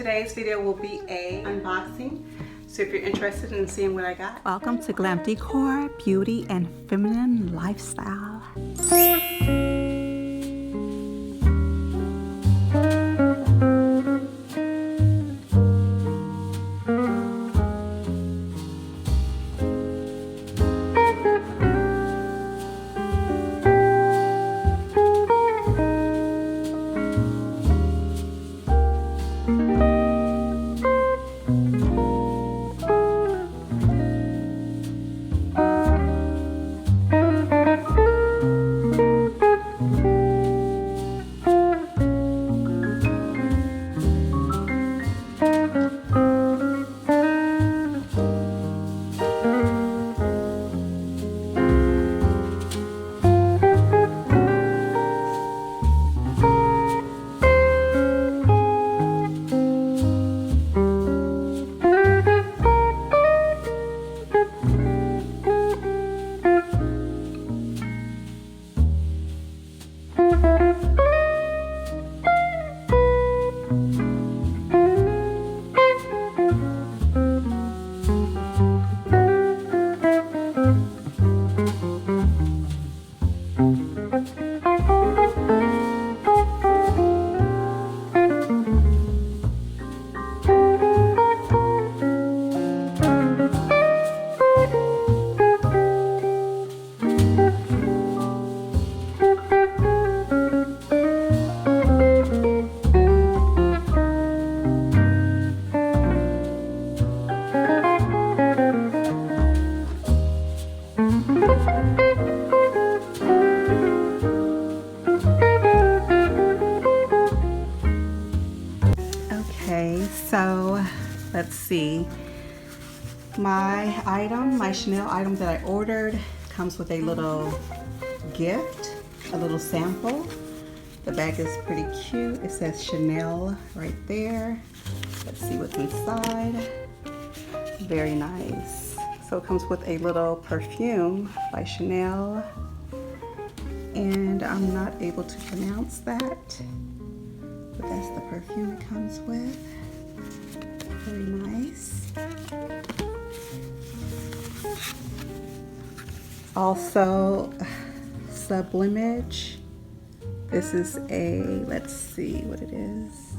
Today's video will be a unboxing. So if you're interested in seeing what I got. Welcome to Glam Decor, Beauty and Feminine Lifestyle. So let's see, my Chanel item that I ordered comes with a little gift, a little sample. The bag is pretty cute. It says Chanel right there. Let's see what's inside. Very nice. So it comes with a little perfume by Chanel, and I'm not able to pronounce that, but that's the perfume it comes with. Very nice. Also, Sublimage. This is a, let's see what it is.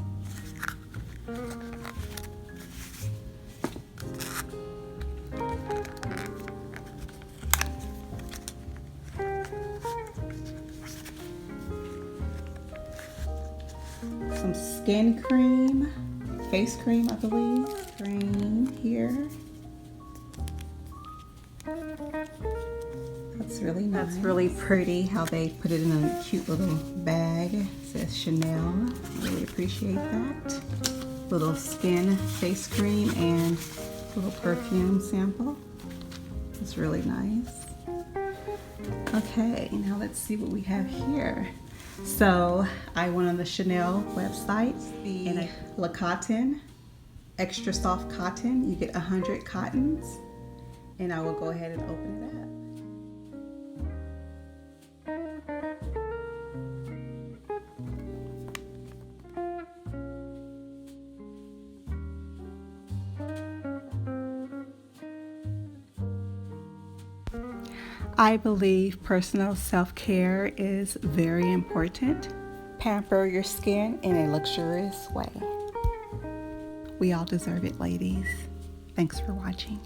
Some skin cream. Face cream, I believe. Cream here. That's really nice. That's really pretty how they put it in a cute little bag. It says Chanel. I really appreciate that. Little skin face cream and little perfume sample. It's really nice. Okay, now let's see what we have here. So I went on the Chanel website, the COTON, extra soft cotton. You get 100 cottons, and I will go ahead and open it up. I believe personal self-care is very important. Pamper your skin in a luxurious way. We all deserve it, ladies. Thanks for watching.